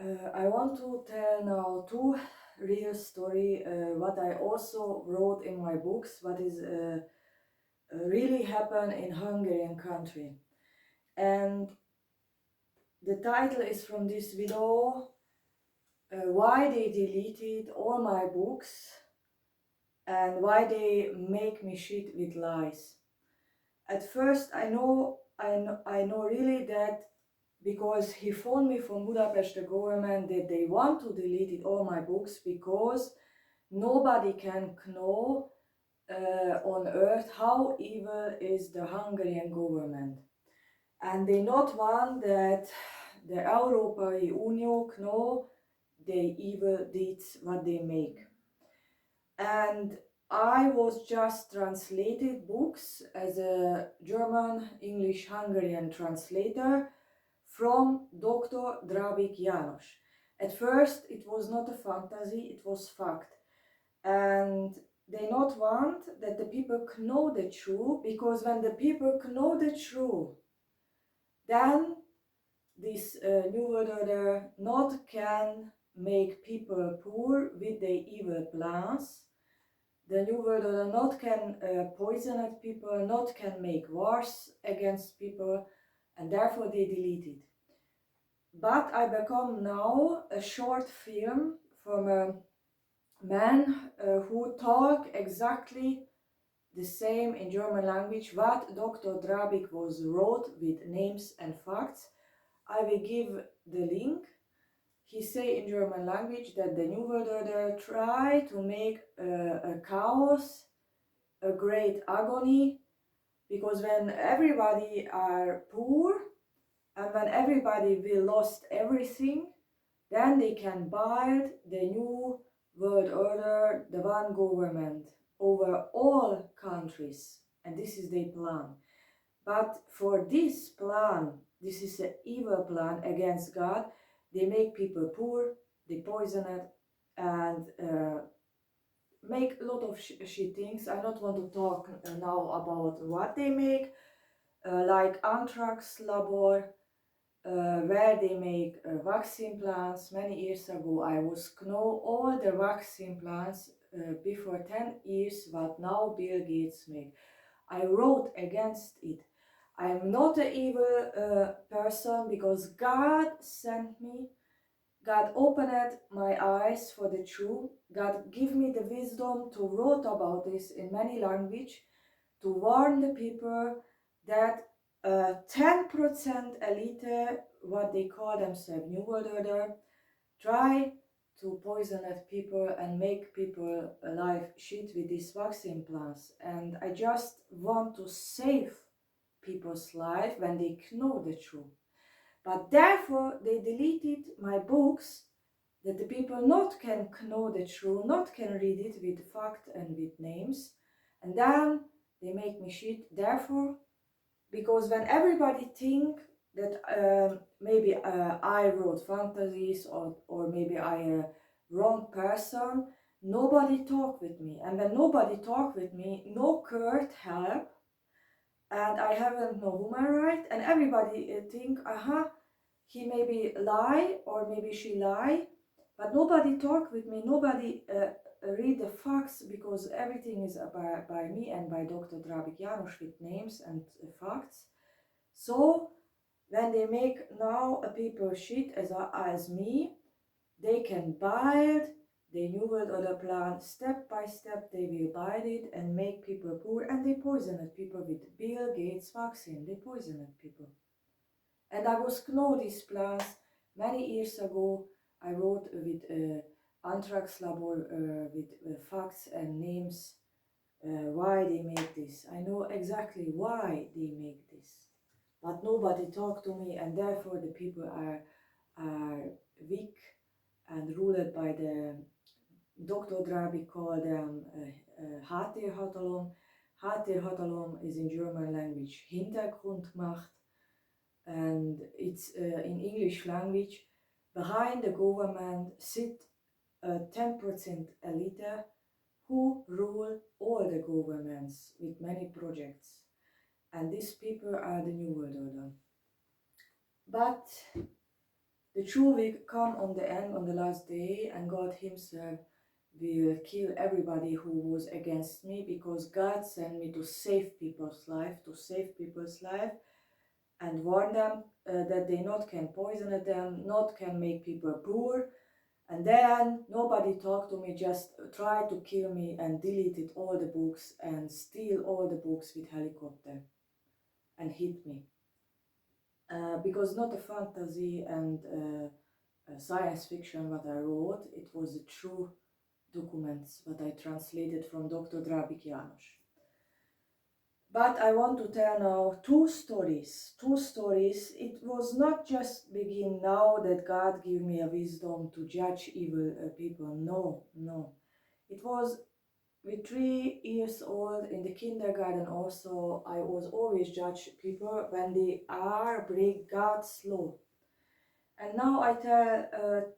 I want to tell now two real story what I also wrote in my books, what is really happened in Hungarian country. And the title is from this video, why they deleted all my books and why they make me shit with lies. At first I know really that because he phoned me from Budapest, the government, that they want to delete all my books because nobody can know on earth how evil is the Hungarian government. And they not want that the Európai Unió know the evil deeds what they make. And I was just translated books as a German, English, Hungarian translator from Dr. Drabik János. At first it was not a fantasy, it was fact. And they not want that the people know the truth, because when the people know the truth, then this new world order not can make people poor with their evil plans. The new world order not can poison people, not can make wars against people, and therefore they delete it. But I become now a short film from a man who talk exactly the same in German language what Dr. Drabik was wrote with names and facts. I will give the link. He say in German language that the New World Order try to make a chaos, a great agony, because when everybody are poor and when everybody will lost everything, then they can build the new world order, the one government over all countries, and this is their plan. But for this plan, this is an evil plan against God. They make people poor, they poison it, and make a lot of shit things. I don't want to talk now about what they make, like anthrax labor, where they make vaccine plants. Many years ago I was know all the vaccine plants before 10 years what now Bill Gates make. I wrote against it. I'm not an evil person because God sent me. God opened my eyes for the truth. God give me the wisdom to write about this in many language, to warn the people that 10% elite, what they call themselves New World Order, try to poison people and make people alive shit with these vaccine plans. And I just want to save people's life when they know the truth. But therefore they deleted my books that the people not can know the truth, not can read it with fact and with names, and then they make me shit. Therefore, because when everybody think that maybe I wrote fantasies or maybe I a wrong person, nobody talk with me, and when nobody talk with me, no court help, and I haven't no human right, and everybody think, aha, he maybe lie or maybe she lie, but nobody talk with me, nobody read the facts, because everything is by me and by Dr. Drabik János with names and facts. So when they make now a people shit as me, they can build the new world order plan step by step. They will build it and make people poor, and they poisoned people with Bill Gates vaccine. They poisoned people. And I was know these plans many years ago. I wrote with anthrax labor with facts and names why they make this. I know exactly why they make this, but nobody talked to me, and therefore the people are weak and ruled by the Dr. Drabi called them Háttérhatalom. Háttérhatalom is in German language Hintergrundmacht, and it's in English language. Behind the government sit a 10% elite who rule all the governments with many projects. And these people are the New World Order. But The true will come on the end, on the last day, and God Himself will kill everybody who was against me, because God sent me to save people's life, and warn them that they not can poison them, not can make people poor. And then nobody talked to me, just tried to kill me and deleted all the books and steal all the books with helicopter and hit me. Because not a fantasy and science fiction what I wrote, it was a true documents what I translated from Dr. Drabik János. But I want to tell now two stories. It was not just begin now that God gave me a wisdom to judge evil people. No. It was with 3 years old in the kindergarten also. I was always judge people when they are break God's law. And now I tell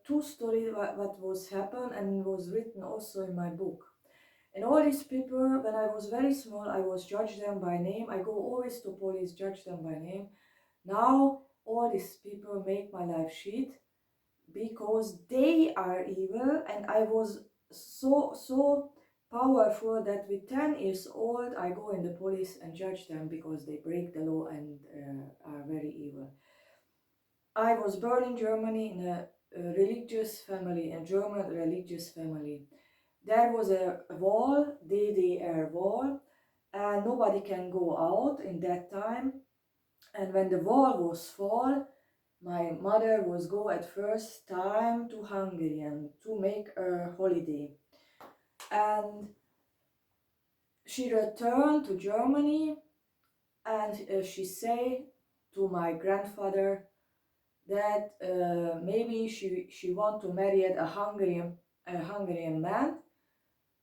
two stories what was happened and was written also in my book. And all these people, when I was very small, I was judge them by name. I go always to police, judge them by name. Now all these people make my life shit because they are evil, and I was so powerful that with 10 years old I go in the police and judge them because they break the law and are very evil. I was born in Germany in a religious family, a German religious family. There was a wall, DDR wall, and nobody can go out in that time. And when the wall was fall, my mother was go at first time to Hungary and to make a holiday. And she returned to Germany, and she say to my grandfather that maybe she want to marry a Hungarian man,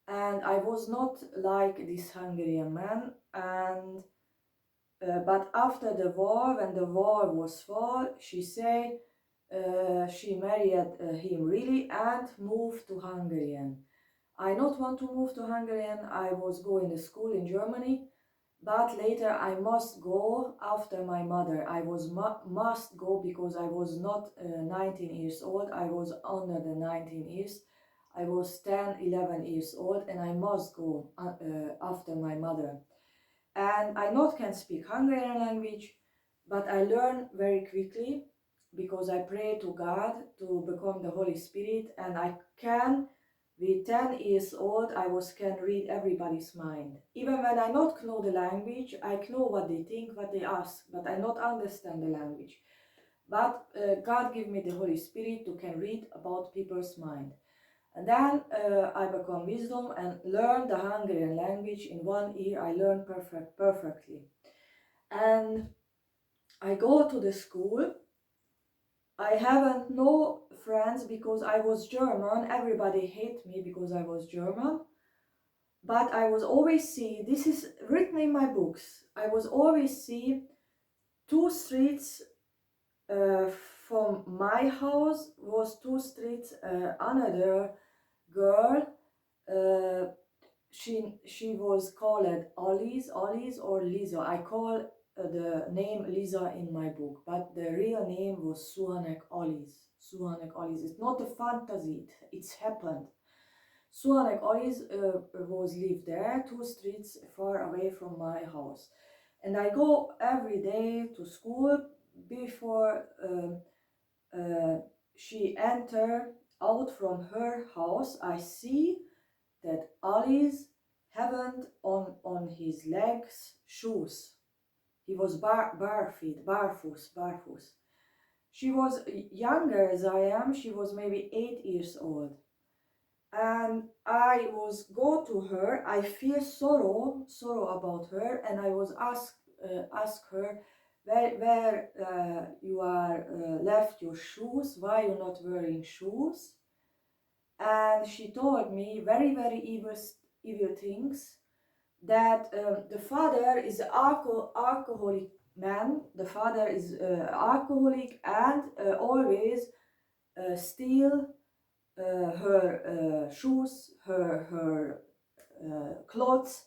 and I was not like this Hungarian man. And but after the war, when the war was fall, she say she married him really and moved to Hungarian. I not want to move to Hungarian. I was going to school in Germany, but later I must go after my mother. I was must go because I was not 19 years old. I was under the 19 years. I was 10, 11 years old, and I must go after my mother. And I not can speak Hungarian language, but I learn very quickly because I pray to God to become the Holy Spirit, and I can, with 10 years old, can read everybody's mind. Even when I not know the language, I know what they think, what they ask, but I not understand the language. But God give me the Holy Spirit to can read about people's mind. And then I become wisdom and learn the Hungarian language. In 1 year I learn perfectly. And I go to the school. I haven't no friends because I was German. Everybody hate me because I was German. But I was always see, this is written in my books, I was always see 2 streets from my house was 2 streets another girl. Uh, she was called Alice or Lisa. I call the name Lisa in my book, but the real name was Suhanek Alice. Suhanek Alice. It's not a fantasy. It's happened. Suhanek Alice was lived there, 2 streets far away from my house, and I go every day to school. Before she enter out from her house, I see that Ali's haven't on his legs shoes. He was barefoots. She was younger as I am. She was maybe 8 years old. And I was go to her. I feel sorrow about her, and I was ask her where you are left your shoes. Why you not wearing shoes? And she told me very evil things, that the father is an alcoholic man. The father is alcoholic and always steal her shoes, her clothes,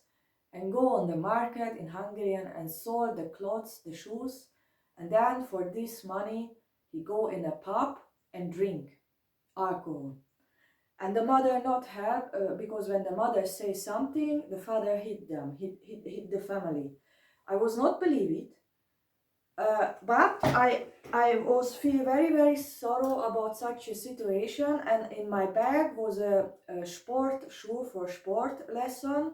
and go on the market in Hungary and sold the clothes, the shoes, and then for this money he go in a pub and drink alcohol. And the mother not help, because when the mother say something, the father hit them, hit the family. I was not believe it, but I was feel very sorrow about such a situation. And in my bag was a sport shoe for sport lesson.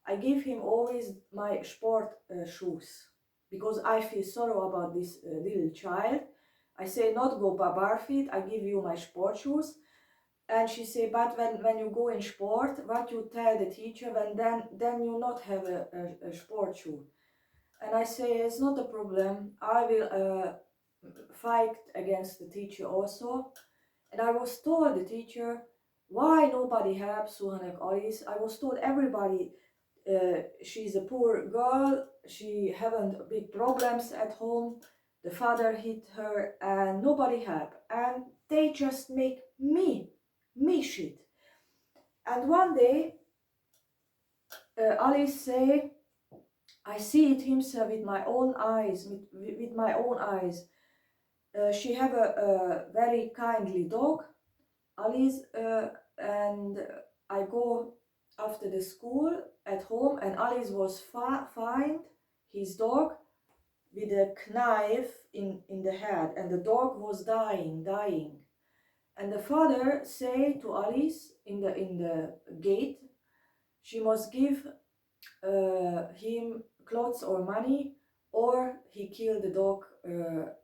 I give him always my sport shoes because I feel sorrow about this little child. I say not go barefoot, I give you my sport shoes. And she say, but when you go in sport, what you tell the teacher, when then you not have a sport shoe. And I say, it's not a problem, I will fight against the teacher also. And I was told the teacher, why nobody helps Suhanek Alice? I was told everybody, she's a poor girl, she haven't big problems at home, the father hit her and nobody help. And they just make me shit. And one day, Alice say, I see it himself with my own eyes, with my own eyes. She have a very kindly dog, Alice, and I go after the school at home, and Alice was find his dog with a knife in the head, and the dog was dying. And the father say to Alice in the gate, she must give him clothes or money, or he kill the dog,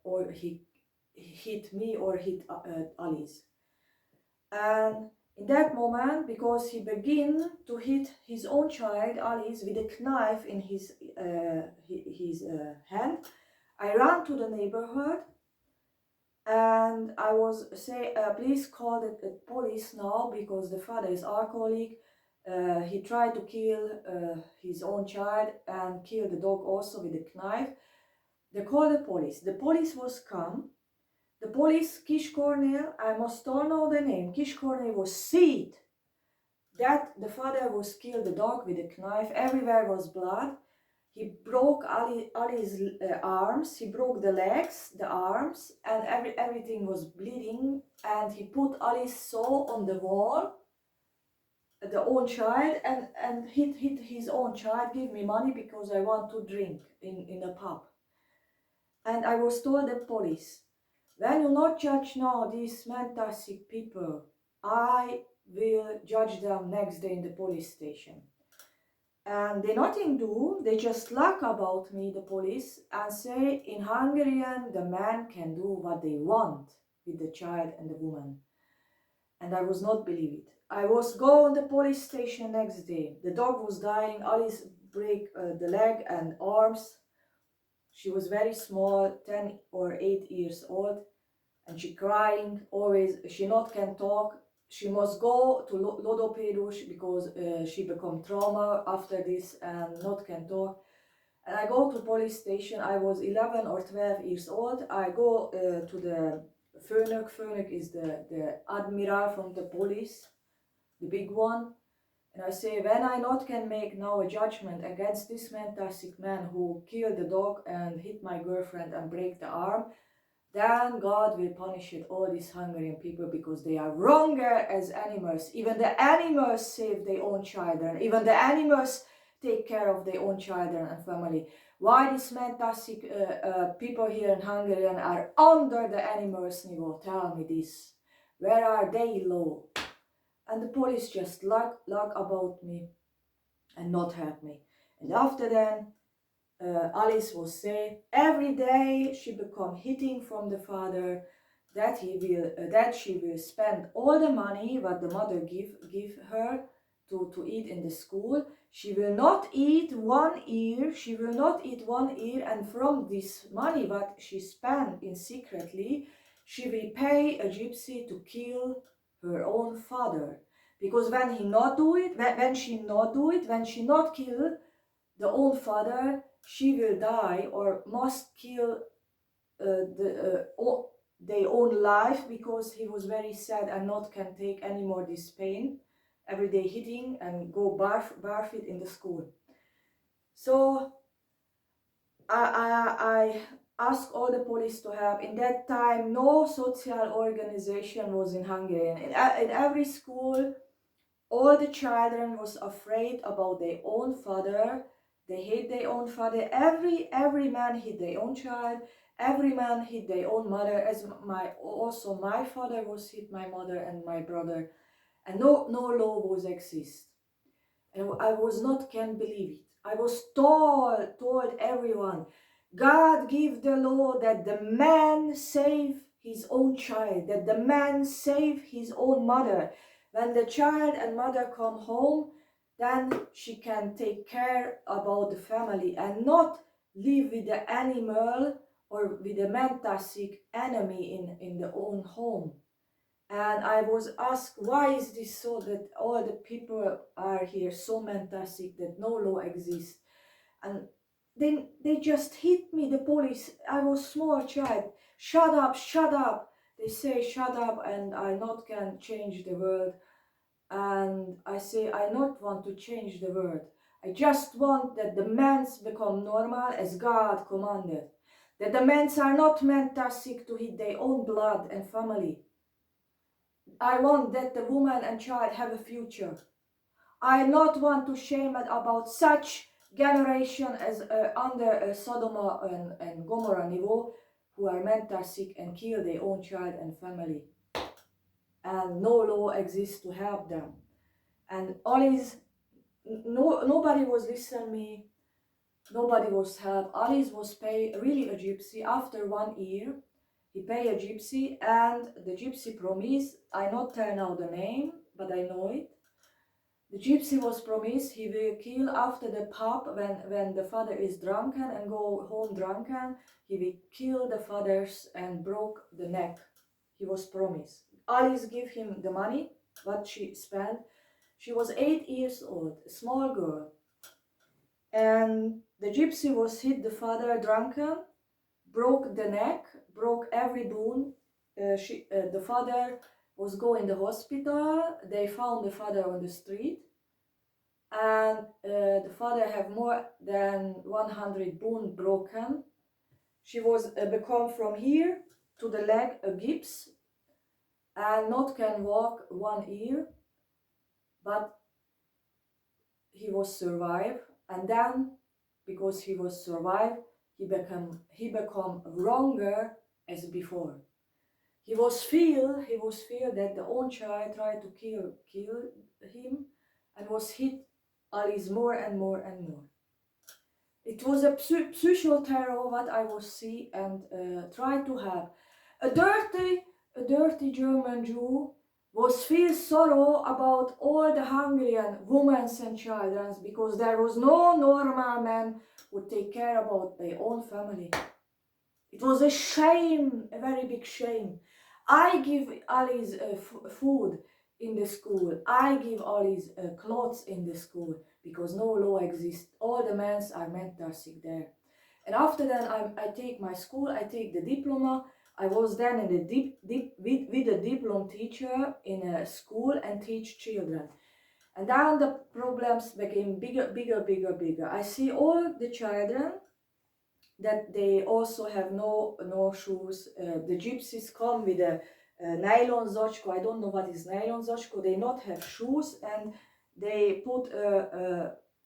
or he hit me or hit Alice. And in that moment, because he began to hit his own child Alice with a knife in his hand, I ran to the neighborhood and I was say, please call the police now because the father is alcoholic. He tried to kill his own child and kill the dog also with a knife. They called the police. The police was come. The police, Kish Cornell, I must don't know the name, Kish Cornell was see that the father was killed the dog with a knife. Everywhere was blood. He broke Ali's arms, he broke the legs, the arms, and everything was bleeding. And he put Ali's soul on the wall, the own child, and hit his own child, give me money because I want to drink in a pub. And I was told the police, when you not judge now these mental sick people, I will judge them next day in the police station. And they nothing do, they just laugh about me, the police, and say in Hungarian the man can do what they want with the child and the woman. And I was not believe it. I was go on the police station next day. The dog was dying, Alice break the leg and arms. She was very small, 10 or 8 years old, and she crying always. She not can talk. She must go to logopedus because she become trauma after this and not can talk. And I go to police station. I was 11 or 12 years old. I go to the Főnök. Főnök is the admiral from the police, the big one. And I say, when I not can make now a judgment against this mental sick man who killed the dog and hit my girlfriend and break the arm, then God will punish it, all these Hungarian people, because they are wronger as animals. Even the animals save their own children. Even the animals take care of their own children and family. Why these mental sick people here in Hungary are under the animals' level? Tell me this. Where are they law? And the police just lie about me and not help me. And after then, Alice will say every day she become hitting from the father that she will spend all the money what the mother give her to eat in the school. She will not eat 1 year. She will not eat 1 year, and from this money what she spent in secretly, she will pay a gypsy to kill her own father. Because when he not do it, when she not do it, when she not kill the own father, she will die or must kill their own life, because he was very sad and not can take any more this pain. Every day hitting and go barefoot in the school. So I ask all the police to help. In that time, no social organization was in Hungary. In every school, all the children was afraid about their own father. They hate their own father. Every man hate their own child. Every man hate their own mother. As my father was hit my mother and my brother, and no law was exist. And I was not can believe it. I was told everyone, God give the law that the man save his own child, that the man save his own mother. When the child and mother come home, then she can take care about the family and not live with the animal or with the mental sick enemy in the own home. And I was asked, why is this so that all the people are here so fantastic that no law exists? And then they just hit me, the police. I was small child. Shut up, shut up. They say shut up, and I not can change the world. And I say I not want to change the world. I just want that the men's become normal as God commanded. That the men's are not fantastic to hit their own blood and family. I want that the woman and child have a future. I not want to shame about such generation as under Sodom and Gomorrah niveau, who are mental sick and kill their own child and family. And no law exists to help them. And nobody was listening me. Nobody was help. Alice was pay really a gypsy after 1 year. He pay a gypsy, and the gypsy promised, I not tell now the name, but I know it. The gypsy was promised he will kill after the pub when the father is drunken and go home drunken. He will kill the fathers and broke the neck. He was promised. Alice gave him the money, what she spent. She was 8 years old, a small girl. And the gypsy was hit the father drunken, broke the neck, broke every bone. The father was going in the hospital. They found the father on the street, and the father have more than 100 bone broken. She was become from here to the leg a gips, and not can walk 1 year, but he was survived. And then, because he was survived, he become wronger as before. He was feel that the own child tried to kill him, and was hit Alice more and more and more. It was a pseudo terror what I was see and try to have. A dirty German Jew was feel sorrow about all the Hungarian women and children, because there was no normal man who would take care about their own family. It was a shame, a very big shame. I give Alice food in the school. I give Alice clothes in the school, because no law exists. All the men are mental sick there. And after that, I take my school, I take the diploma. I was then in the with a diploma teacher in a school and teach children. And then the problems became bigger. I see all the children that they also have no shoes. The gypsies come with a nylon zochko. I don't know what is nylon zochko. They not have shoes, and they put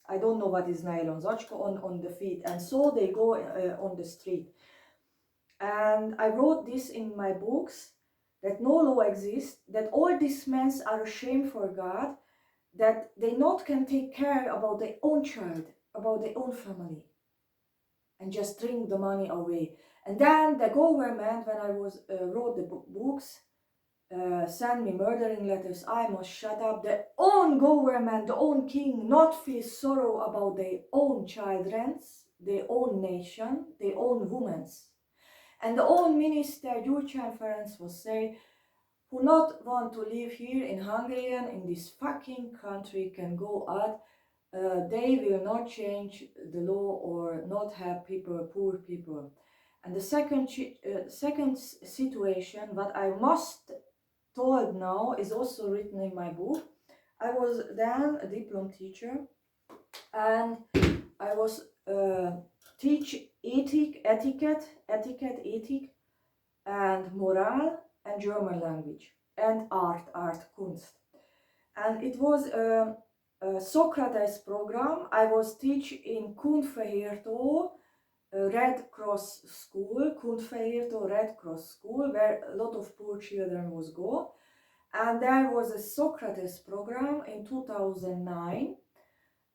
I don't know what is nylon zochko on the feet, and so they go on the street. And I wrote this in my books, that no law exists, that all these men are ashamed for God, that they not can take care about their own child, about their own family, and just drink the money away. And then the government, when I wrote the books, sent me murdering letters. I must shut up. The own government, the own king, not feel sorrow about their own children, their own nation, their own women's. And the own minister, Gyurcsány Ferenc, was say, who not want to live here in Hungary, in this fucking country, can go out. They will not change the law or not help people, poor people. And the second situation, what I must told now, is also written in my book. I was then a diploma teacher, and I was teach ethic, and morale, and German language, and art, Kunst. And it was a Socrates program. I was teaching in Kunfehértó, Red Cross School, Kunfehértó Red Cross School, where a lot of poor children was go. And there was a Socrates program in 2009.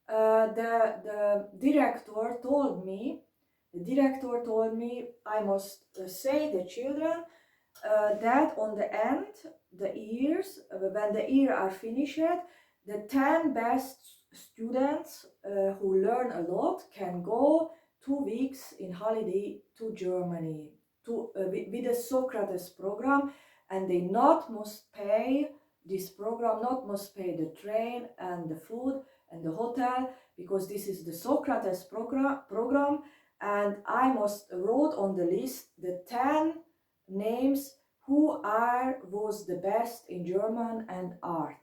The director told me I must say the children that on the end, the years, when the year are finished, the 10 best students who learn a lot can go 2 weeks in holiday to Germany with the Socrates program, and they not must pay this program, not must pay the train and the food and the hotel, because this is the Socrates program, and I must wrote on the list the 10 names who was the best in German and art.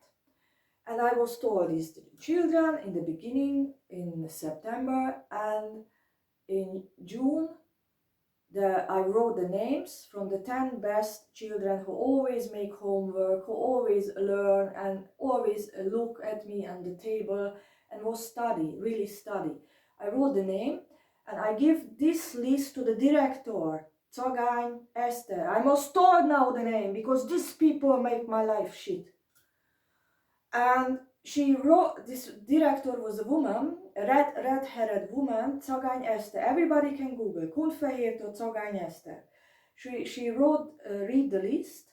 And I was told these children in the beginning, in September, and in June I wrote the names from the 10 best children who always make homework, who always learn and always look at me on the table and was really study. I wrote the name and I give this list to the director, Zagány Esther. I must store now the name because these people make my life shit. And she wrote, this director was a woman, a red-haired woman, Zagány Esther. Everybody can Google, Kunfehértó Zagány Esther. She wrote, read the list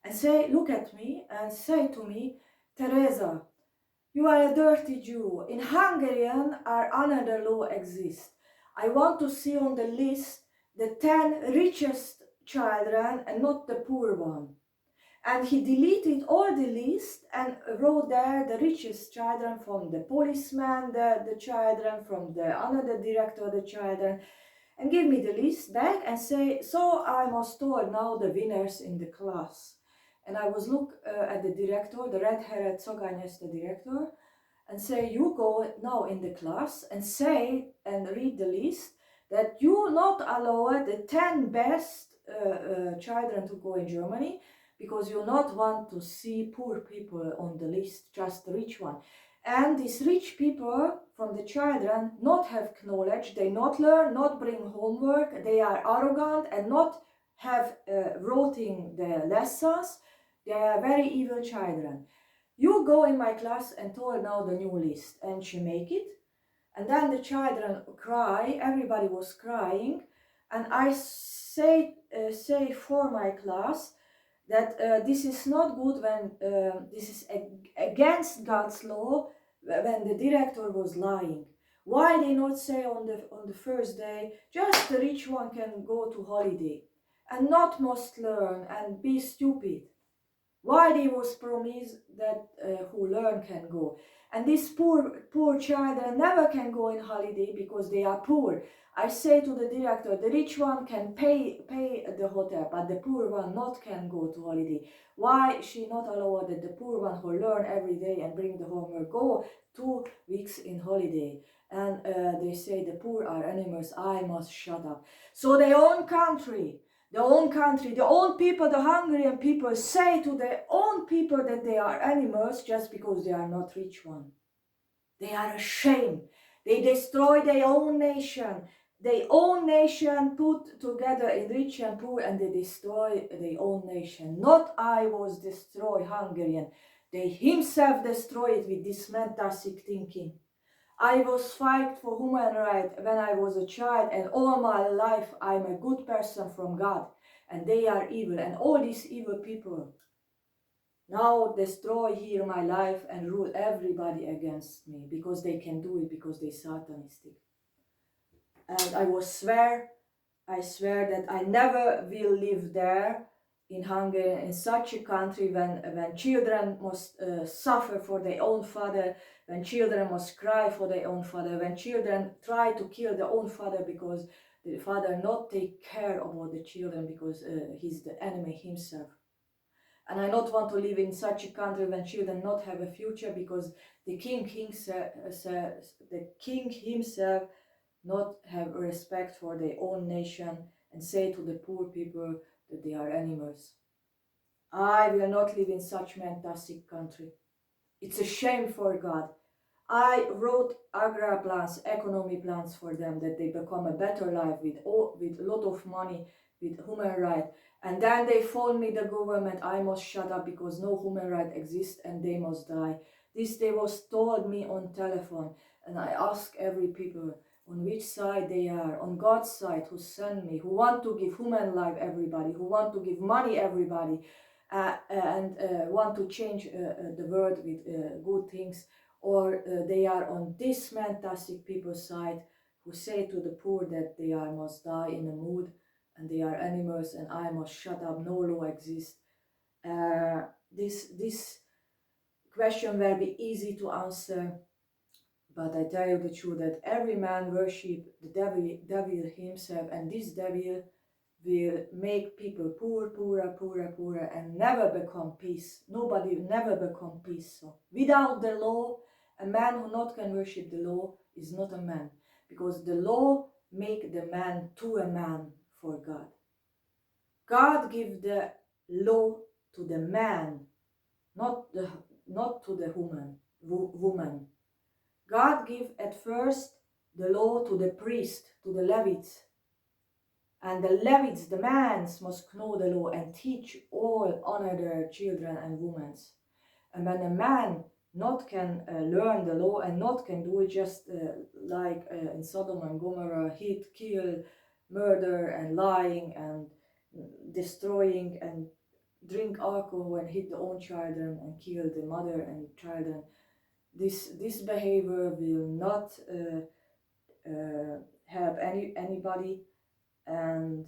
and look at me and say to me, Teresa, you are a dirty Jew. In Hungarian, another law exists. I want to see on the list the 10 richest children and not the poor one. And he deleted all the list and wrote there the richest children from the policeman, the children from the another director, the children, and give me the list back and say, so I must told now the winners in the class. And I was look at the director, the red-haired Zagány Esther director, and say, you go now in the class and say and read the list that you not allow the 10 best children to go in Germany, because you not want to see poor people on the list, just the rich one. And these rich people from the children not have knowledge, they not learn, not bring homework, they are arrogant and not have writing the lessons, they are very evil children. You go in my class and told now the new list, and she make it. And then the children cry, everybody was crying, and I say for my class that this is not good when this is against God's law when the director was lying. Why they not say on the first day, just the rich one can go to holiday and not must learn and be stupid? Why they was promised that who learn can go? And this poor child never can go in holiday because they are poor. I say to the director, the rich one can pay the hotel, but the poor one not can go to holiday. Why she not allow that the poor one who learn every day and bring the homework go 2 weeks in holiday? And they say the poor are animals, I must shut up. So their own country, the own people, the Hungarian people say to their own people that they are animals just because they are not rich one. They are ashamed. They destroy their own nation. Their own nation put together in rich and poor, and they destroy their own nation. Not I was destroy Hungarian. They himself destroy it with this fantastic thinking. I was fight for human rights when I was a child, and all my life I'm a good person from God, and they are evil, and all these evil people now destroy here my life and rule everybody against me because they can do it, because they satanistic. And I swear that I never will live there in Hungary, in such a country when children must suffer for their own father, when children must cry for their own father, when children try to kill their own father because the father not take care about the children because he's the enemy himself. And I not want to live in such a country when children not have a future because the king himself not have respect for their own nation, and say to the poor people that they are animals. I will not live in such fantastic country. It's a shame for God. I wrote agri plans, economy plans for them, that they become a better life with a lot of money, with human right. And then they phone me, the government, I must shut up because no human right exists and they must die. This they was told me on telephone, and I ask every people on which side they are, on God's side, who send me, who want to give human life everybody, who want to give money everybody, and want to change the world with good things, or they are on this fantastic people's side who say to the poor that they are must die in a mood and they are animals and I must shut up, no law exists. This question will be easy to answer, but I tell you the truth that every man worship the devil himself, and this devil will make people poor, poorer, poorer, poorer, and never become peace. Nobody will never become peace. So without the law, a man who not can worship the law is not a man, because the law make the man to a man for God. God give the law to the man, not to the woman. God give at first the law to the priest, to the Levites. And the Levites, the mans, must know the law and teach all honor their children and women. And when a man not can learn the law and not can do it, just like in Sodom and Gomorrah, hit, kill, murder and lying and destroying and drink alcohol and hit the own children and kill the mother and children, this behavior will not help anybody. And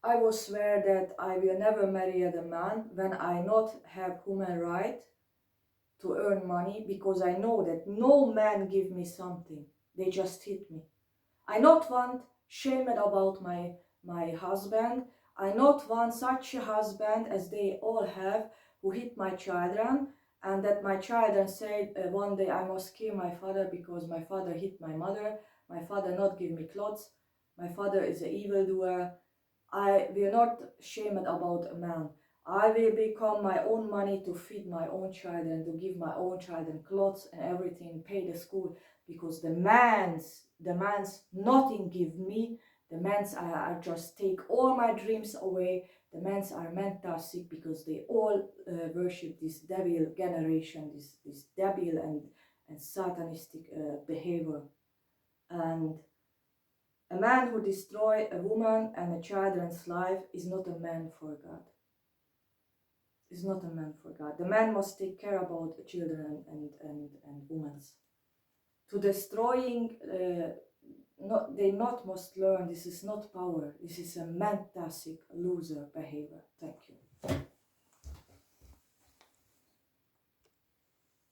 I will swear that I will never marry a man when I not have human right to earn money, because I know that no man give me something. They just hit me. I not want shame about my husband. I not want such a husband as they all have, who hit my children, and that my children said one day I must kill my father because my father hit my mother. My father not give me clothes. My father is an evildoer. I will not shame about a man. I will become my own money to feed my own children, to give my own children clothes and everything, pay the school, because the man's nothing give me. The man's I just take all my dreams away. The men's are mental sick because they all worship this devil generation, this devil and satanistic behavior. And a man who destroys a woman and a children's life is not a man for God. Is not a man for God. The man must take care about children and women. To destroying, they not must learn. This is not power. This is a fantastic loser behavior. Thank you.